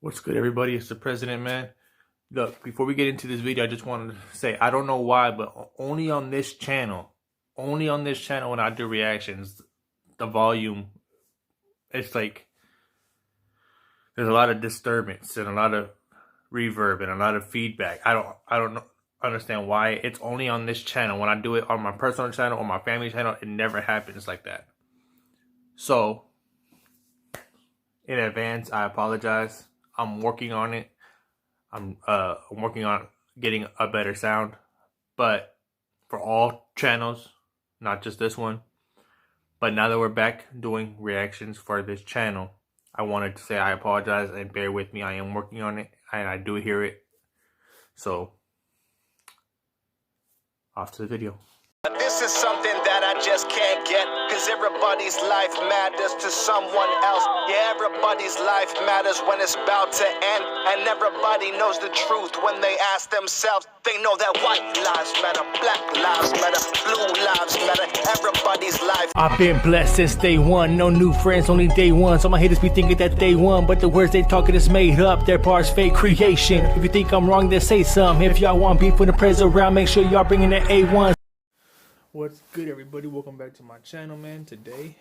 What's good, everybody? It's the President, man. Look, before we get into this video, I just wanted to say, I don't know why, but only on this channel when I do reactions, the volume, it's like, there's a lot of disturbance and a lot of reverb and a lot of feedback. I don't understand why. It's only on this channel. When I do it on my personal channel or my family channel, it never happens like that. So, in advance, I apologize. I'm working on it. I'm working on getting a better sound, but for all channels, not just this one. But now that we're back doing reactions for this channel, I wanted to say I apologize and bear with me. I am working on it and I do hear it. So, off to the video. This is something that I just can't get, cause everybody's life matters to someone else. Yeah, everybody's life matters when it's about to end, and everybody knows the truth when they ask themselves. They know that white lives matter, black lives matter, blue lives matter, everybody's life. I've been blessed since day one, no new friends, only day one. So my haters be thinking that they won, but the words they talking is made up, their parts fake creation. If you think I'm wrong, then say something. If y'all want beef with the prez around, make sure y'all bringing the A1. What's good, everybody? Welcome back to my channel, man. Today,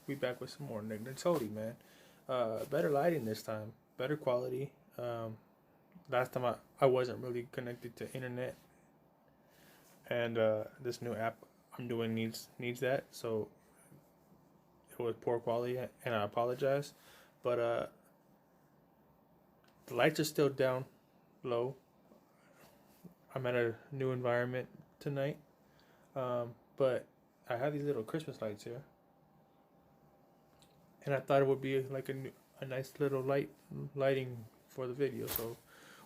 we back with some more Nick Nattoli, man. Better lighting this time, better quality. Last time I wasn't really connected to internet, and this new app I'm doing needs that, so it was poor quality, and I apologize. But the lights are still down low. I'm at a new environment tonight. But I have these little Christmas lights here, and I thought it would be like a nice little lighting for the video. So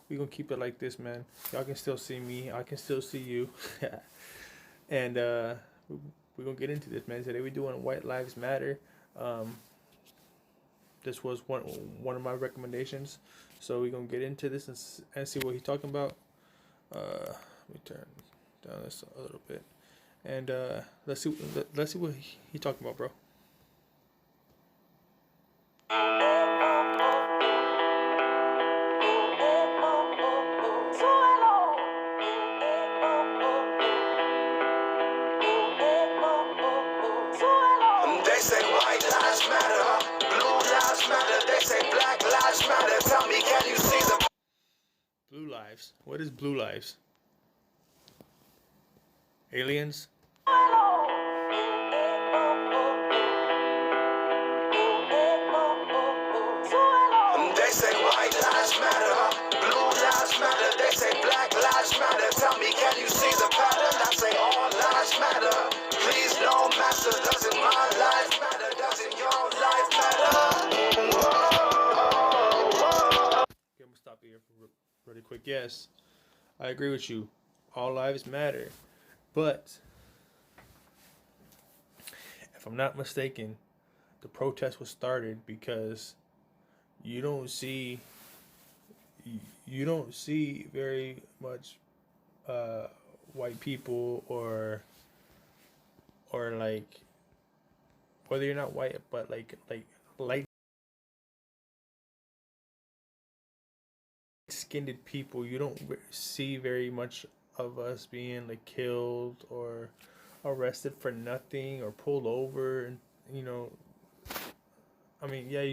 we're gonna keep it like this, man. Y'all can still see me, I can still see you, and we're gonna get into this, man. Today we're doing White Lives Matter. This was one of my recommendations, so we're gonna get into this and see what he's talking about. Let me turn down this a little bit. And let's see what he talking about, bro. They say white lives matter, blue lives matter. They say black lives matter. Tell me, can you see the Blue lives? What is blue lives? Aliens? They say white lives matter, blue lives matter. They say black lives matter. Tell me, can you see the pattern? I say all lives matter. Please, no matter. Doesn't my life matter? Doesn't your life matter? Okay, I'm gonna stop here really quick. Yes, I agree with you. All lives matter. But if I'm not mistaken, the protest was started because you don't see very much white people or like, whether you're not white, but like light skinned people, you don't see very much of us being like killed or arrested for nothing or pulled over. And I mean, yeah,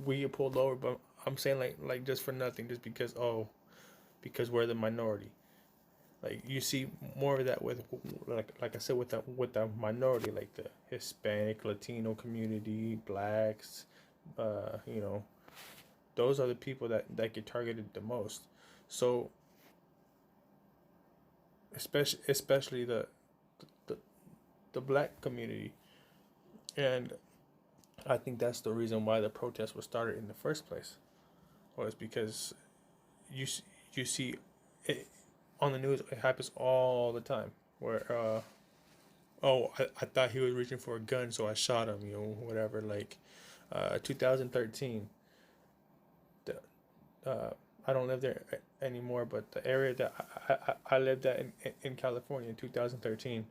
we get pulled over, but I'm saying like just for nothing, just because we're the minority. Like, you see more of that with like I said, with the minority, like the Hispanic, Latino community, blacks. Those are the people that get targeted the most. So especially the black community, and I think that's the reason why the protest was started in the first place, was because you see it on the news. It happens all the time where I thought he was reaching for a gun, so I shot him, whatever. Like 2013, I don't live there anymore, but the area that I lived at in California in 2013,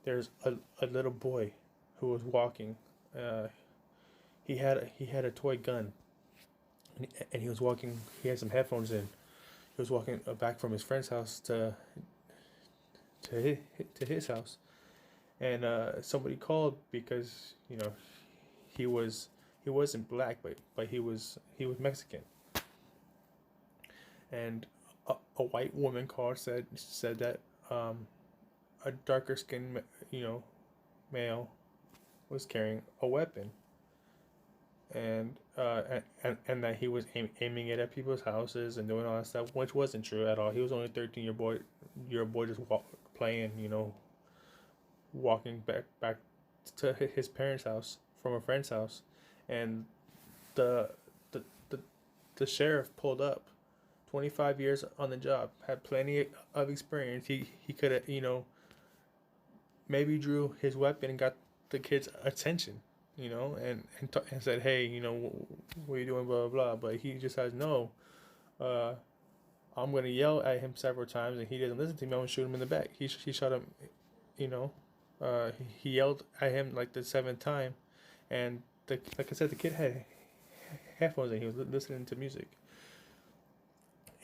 there's a little boy who was walking. He had a toy gun, and he was walking. He had some headphones in. He was walking back from his friend's house to his house, and somebody called because he wasn't black, but he was Mexican, and a white woman called, said that a darker skinned male was carrying a weapon, and that he was aiming it at people's houses and doing all that stuff, which wasn't true at all. He was only 13 year boy just playing, walking back to his parents' house from a friend's house, and the sheriff pulled up. 25 years on the job, had plenty of experience. He could have, maybe drew his weapon and got the kid's attention, and said, hey, what are you doing, blah, blah, blah. But he just says, no, I'm going to yell at him several times, and he doesn't listen to me. I'm going to shoot him in the back. He shot him, he yelled at him like the seventh time, and like I said, the kid had headphones and he was listening to music.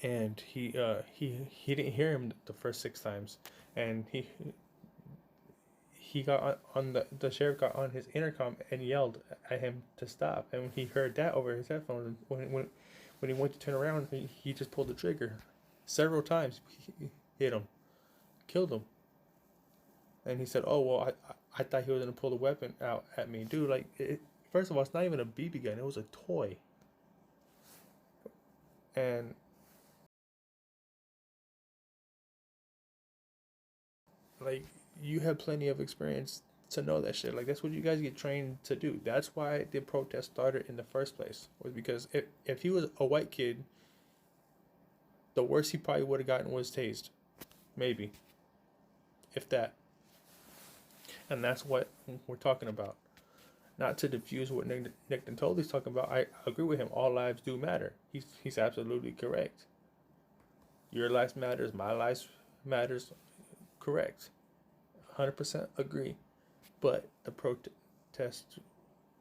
And he didn't hear him the first 6 times, and he got on the sheriff got on his intercom and yelled at him to stop. And when he heard that over his headphones, when he went to turn around, he just pulled the trigger several times. He hit him, killed him. And he said, "Oh well, I thought he was gonna pull the weapon out at me, dude. Like, first of all, it's not even a BB gun; it was a toy." And like, you have plenty of experience to know that shit. Like, that's what you guys get trained to do. That's why the protest started in the first place, was because if he was a white kid, the worst he probably would have gotten was tased, maybe, if that. And that's what we're talking about. Not to diffuse what Nick Nattoli's talking about. I agree with him. All lives do matter. He's absolutely correct. Your life matters. My life matters. Correct. 100% agree. But the protest,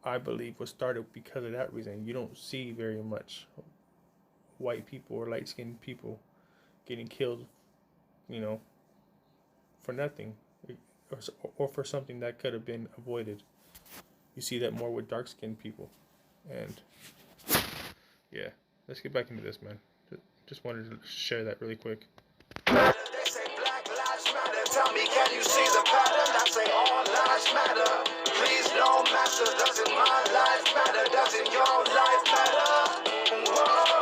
I believe, was started because of that reason. You don't see very much white people or light-skinned people getting killed, for nothing, or for something that could have been avoided. You see that more with dark-skinned people. And yeah, let's get back into this, man. Just wanted to share that really quick. They say black lives matter. Tell me, can you see the pattern? I say all lives matter. Please, no matter. Doesn't my life matter? Doesn't your life matter? Whoa.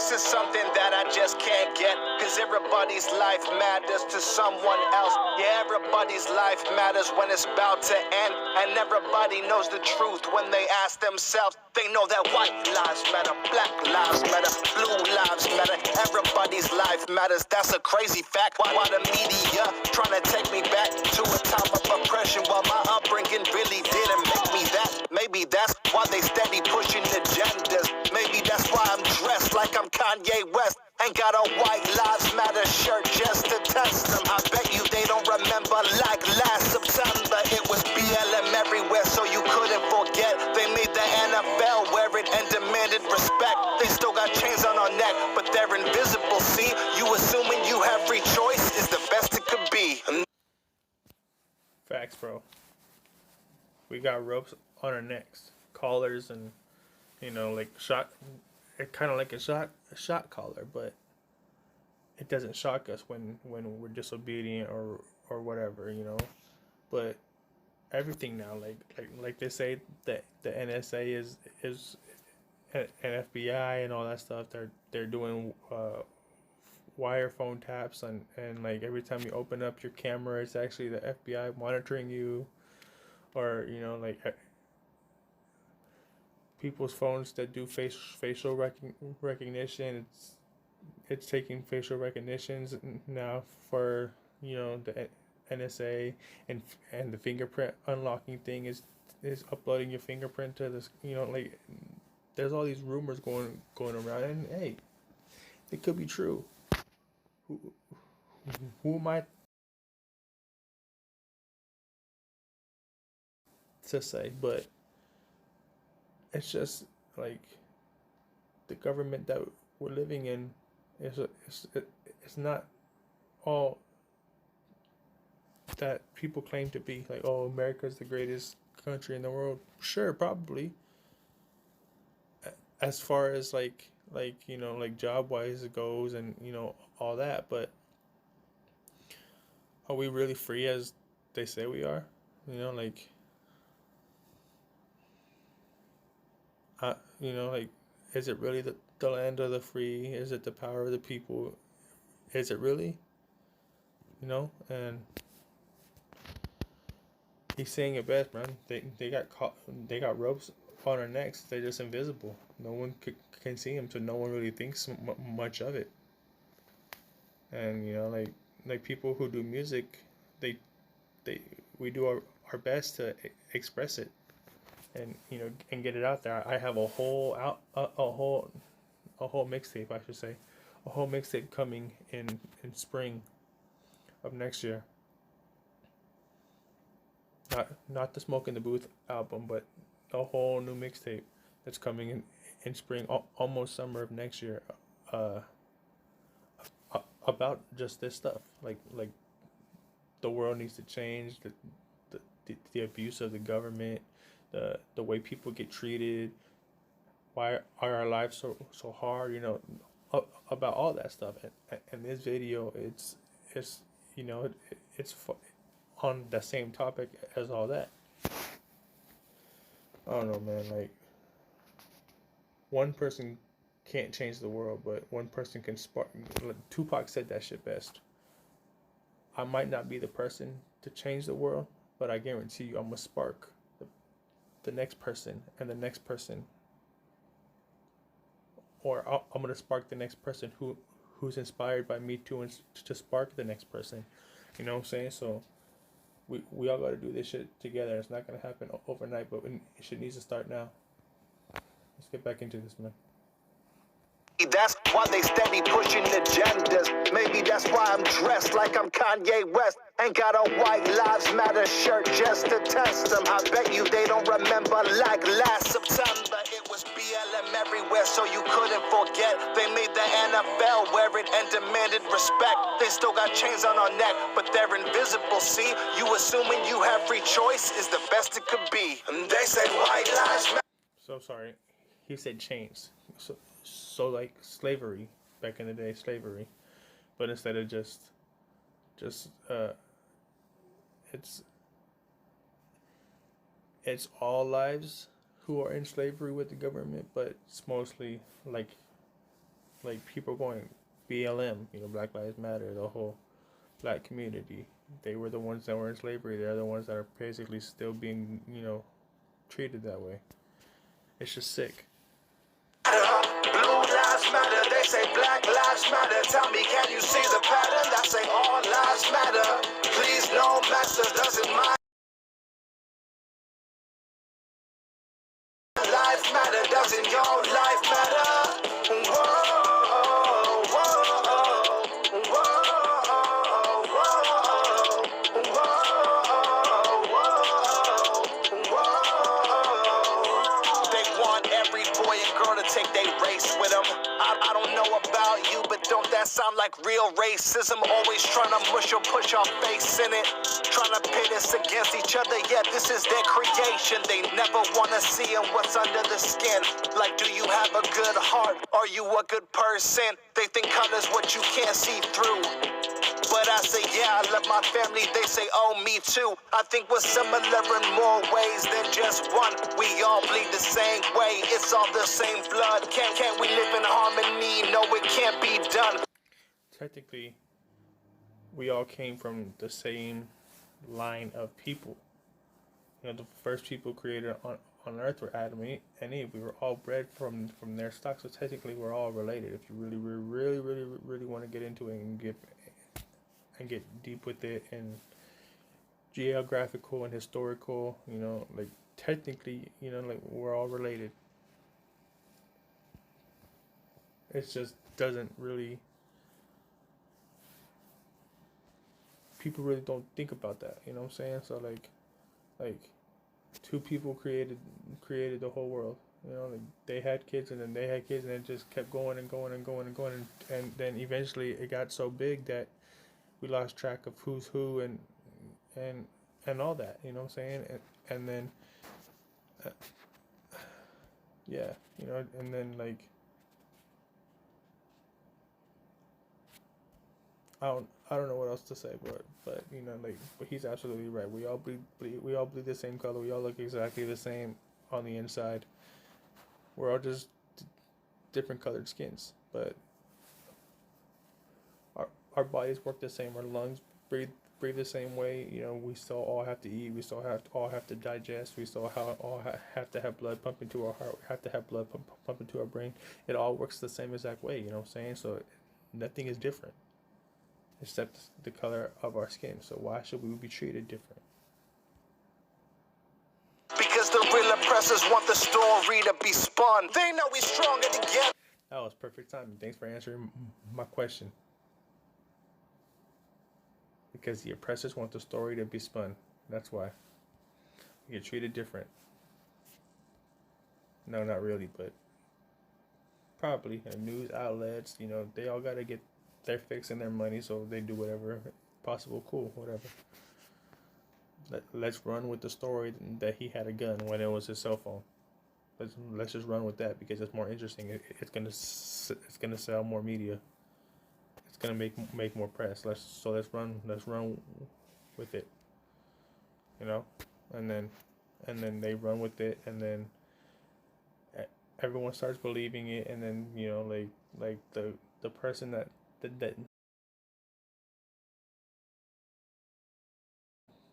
This is something that I just can't get, cause everybody's life matters to someone else. Yeah, everybody's life matters when it's about to end, and everybody knows the truth when they ask themselves. They know that white lives matter, black lives matter, blue lives matter, everybody's life matters. That's a crazy fact. Why the media trying to take me back to a time of oppression, while my upbringing really didn't make me that. Maybe that's why they steady pushing agendas. Maybe that's why I'm dressed like I'm Kanye West. Ain't got a white lives matter shirt just to test them. I bet you they don't remember, like last September it was BLM everywhere, so you couldn't forget. They made the NFL wear it and demanded respect. They still got chains on our neck, but they're invisible. See, you assuming you have free choice is the best it could be. Facts, bro. We got ropes on our necks, collars, and like shot. It kind of like a shot collar, but it doesn't shock us when we're disobedient or whatever, But everything now, like they say that the NSA is and FBI and all that stuff. They're doing wire phone taps, and like every time you open up your camera, it's actually the FBI monitoring you, or like people's phones that do facial recognition. It's taking facial recognitions now for the NSA, and the fingerprint unlocking thing is uploading your fingerprint to this. Like, there's all these rumors going around, and hey, it could be true. who am I to say? But it's just like the government that we're living in it's not all that people claim to be. Like, oh, America's the greatest country in the world. Sure, probably. As far as like like job wise it goes, and all that, but are we really free as they say we are? Like like, is it really the land of the free? Is it the power of the people? Is it really? And he's saying it best, man. They got caught. They got ropes on our necks. They're just invisible. No one can see them, so no one really thinks much of it. And like people who do music, they we do our best to express it, and and get it out there. I have a whole mixtape, I should say, a whole mixtape coming in spring of next year. Not the Smoke in the Booth album, but a whole new mixtape that's coming in spring, almost summer of next year. About just this stuff, like the world needs to change, the abuse of the government, the way people get treated, why are our lives so hard, about all that stuff. And this video, it's it's on the same topic as all that. I don't know, man. Like, one person can't change the world, but one person can spark. Like Tupac said that shit best. I might not be the person to change the world, but I guarantee you I'm gonna spark the next person and the next person, or I'm gonna spark the next person who's inspired by me to spark the next person. You know what I'm saying? So we all got to do this shit together. It's not gonna happen overnight, but shit needs to start now. Let's get back into this, man. That's why they steady pushing agendas. Maybe that's why I'm dressed like I'm Kanye West. Ain't got a White Lives Matter shirt just to test them. I bet you they don't remember like last September. It was BLM everywhere, so you couldn't forget. They made the NFL wear it and demanded respect. They still got chains on our neck, but they're invisible, see? You assuming you have free choice is the best it could be. And they said White Lives Matter. So sorry. He said chains. So like slavery, back in the day, slavery, but instead of just it's all lives who are in slavery with the government, but it's mostly like people going BLM, Black Lives Matter, the whole black community. They were the ones that were in slavery. They're the ones that are basically still being treated that way. It's just sick. Blue lives matter, they say Black lives matter. Tell me, can you see the pattern? That say all lives matter. Please, no master doesn't mind. Life matter, doesn't your life matter? Whoa, whoa, whoa, whoa. They want every boy and girl to take their race with them. I don't know about you, but don't that sound like real racism? Always trying to mush or push our face in it, trying to pit us against each other. Yeah, this is their creation. They never want to see what's under the skin. Like, do you have a good heart? Are you a good person? They think color's what you can't see through. But I say, yeah, I love my family. They say, oh, me too. I think we're similar in more ways than just one. We all bleed the same way. It's all the same blood. Can't we live in harmony? No, it can't be done. Technically, we all came from the same line of people. The first people created on Earth were Adam and Eve. We were all bred from their stock, so technically we're all related. If you really want to get into it and get deep with it, and geographical and historical, like technically, like we're all related. It just doesn't really people really don't think about that. You know what I'm saying? So like two people created the whole world. You know, like they had kids and then they had kids and it just kept going and going and going and going and then eventually it got so big that we lost track of who's who and all that. You know what I'm saying? And then yeah, you know, and then like I don't know what else to say, but you know, like, but he's absolutely right. We all bleed the same color. We all look exactly the same on the inside. We're all just different colored skins, but our bodies work the same. Our lungs breathe the same way. You know, we still all have to eat. We still all have to digest. We still have to have blood pump into our heart. We have to have blood pump into our brain. It all works the same exact way. You know what I'm saying? So nothing is different except the color of our skin. So why should we be treated different? Because the real oppressors want the story to be spun. They know we're stronger together. That was perfect timing. Thanks for answering my question. Because the oppressors want the story to be spun. That's why. You get treated different. No, not really, but probably. And news outlets, you know, they all got to get their fix and their money, so they do whatever possible. Cool, whatever. Let's run with the story that he had a gun when it was his cell phone. Let's just run with that because it's more interesting. It's gonna sell more media. It's gonna make more press. Let's run with it. You know, and then they run with it, and then everyone starts believing it, and then you know, like the person that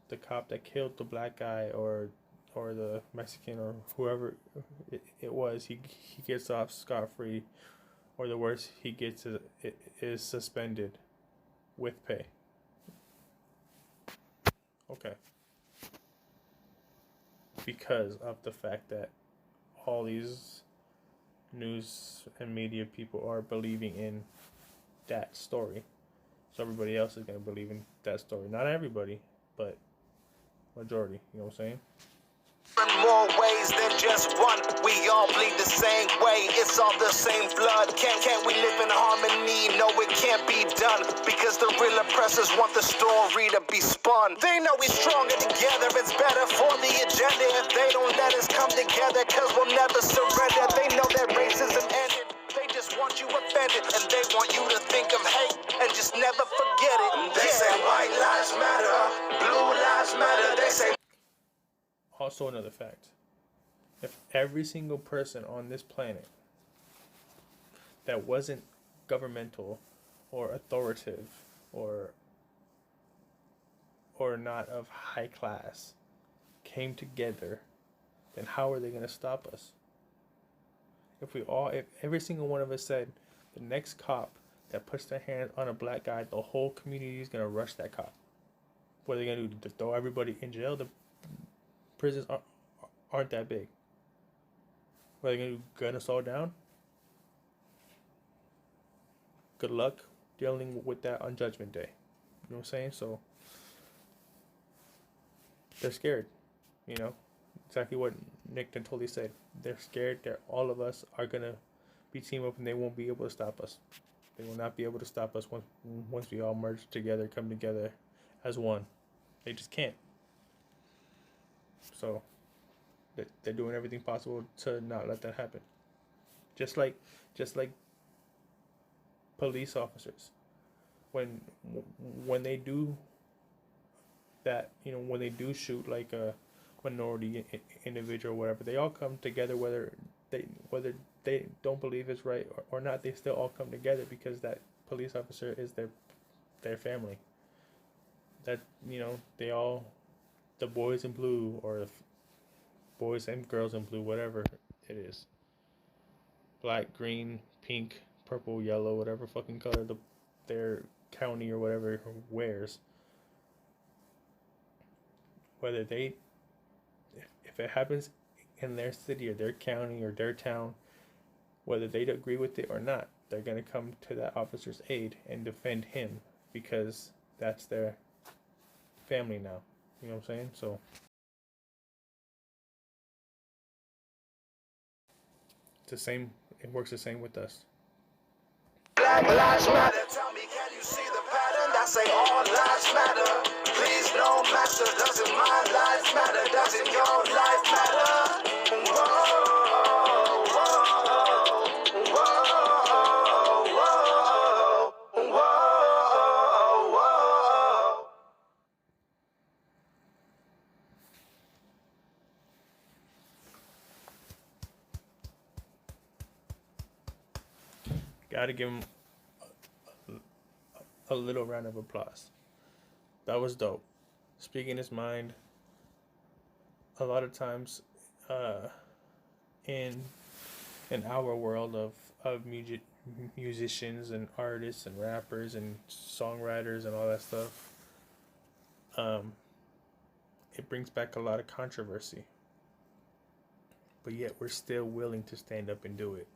the cop that killed the black guy or the Mexican or whoever it was, he gets off scot-free, or the worst he gets is suspended with pay. Okay. Because of the fact that all these news and media people are believing in that story. So everybody else is going to believe in that story. Not everybody, but majority. You know what I'm saying? In more ways than just one, we all bleed the same way. It's all the same blood. Can't we live in harmony? No, it can't be done. Because the real oppressors want the story to be spun. They know we're stronger together. It's better for the agenda if they don't let us come together. Cause we'll never surrender. They know that racism ended. They just want you offended. And they want you to think of hate and just never forget it. They say white lives matter, blue lives matter. They say. Also, another fact: if every single person on this planet that wasn't governmental or authoritative or not of high class came together, then how are they going to stop us? If every single one of us said, the next cop that puts their hands on a black guy, the whole community is going to rush that cop. What are they going to do? Throw everybody in jail? The prisons aren't that big. What are they going to do? Gun us all down? Good luck dealing with that on Judgment Day. You know what I'm saying? So they're scared. You know, exactly what Nick Nattoli said. They're scared that all of us are gonna be team up, and they won't be able to stop us. They will not be able to stop us once we all merge together, come together as one. They just can't. So they're doing everything possible to not let that happen. Just like police officers, when they do that, you know, when they do shoot like a minority individual or whatever, they all come together, whether they don't believe it's right or not. They still all come together because that police officer is their family. That, you know, they all, the boys in blue or the boys and girls in blue, whatever it is, black, green, pink, purple, yellow, whatever fucking color their county or whatever wears, whether they, if it happens in their city or their county or their town, whether they agree with it or not, they're going to come to that officer's aid and defend him because that's their family now. You know what I'm saying? So it's the same. It works the same with us. Black lives matter. Tell me, can you see the pattern? I say all lives matter. Please, no matter. Doesn't my life matter? Doesn't your life matter? Whoa, whoa, whoa, whoa, whoa, whoa. Gotta give him a little round of applause. That was dope. Speaking his mind. A lot of times, in our world of musicians and artists and rappers and songwriters and all that stuff, it brings back a lot of controversy. But yet we're still willing to stand up and do it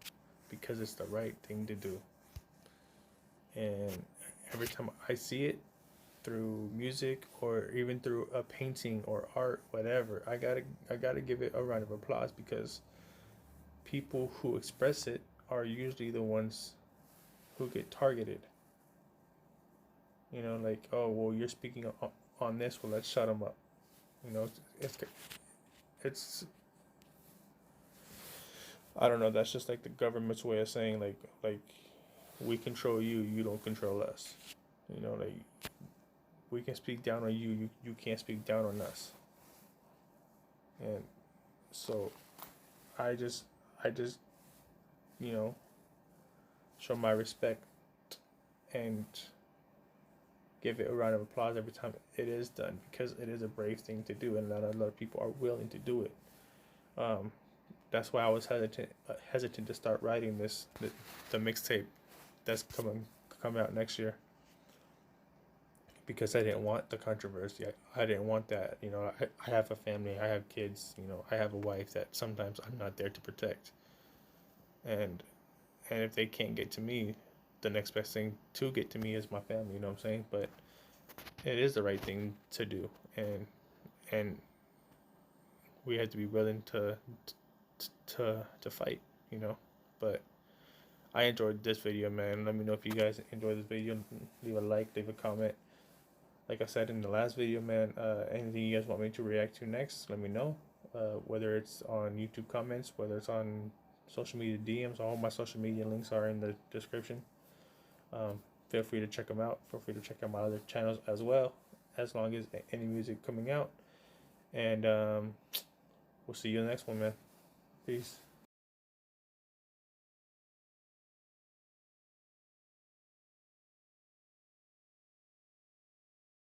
because it's the right thing to do. And every time I see it through music or even through a painting or art, whatever, I gotta give it a round of applause, because people who express it are usually the ones who get targeted. You know, like, oh, well, you're speaking on this, well, let's shut them up. You know, it's I don't know, that's just like the government's way of saying like we control you, you don't control us. You know, like, we can speak down on you, you can't speak down on us. And so I just you know, show my respect and give it a round of applause every time it is done, because it is a brave thing to do, and not a lot of people are willing to do it. That's why I was hesitant to start writing the mixtape that's coming out next year, because I didn't want the controversy. I didn't want that. You know, I have a family, I have kids. You know, I have a wife that sometimes I'm not there to protect, and if they can't get to me, the next best thing to get to me is my family. You know what I'm saying? But it is the right thing to do, and we have to be willing to fight, you know. But I enjoyed this video, man. Let me know if you guys enjoyed this video. Leave a like, leave a comment. Like I said in the last video, man, anything you guys want me to react to next, let me know. Whether it's on YouTube comments, whether it's on social media DMs, all my social media links are in the description. Feel free to check them out. Feel free to check out my other channels as well, as long as any music coming out. And we'll see you in the next one, man. Peace.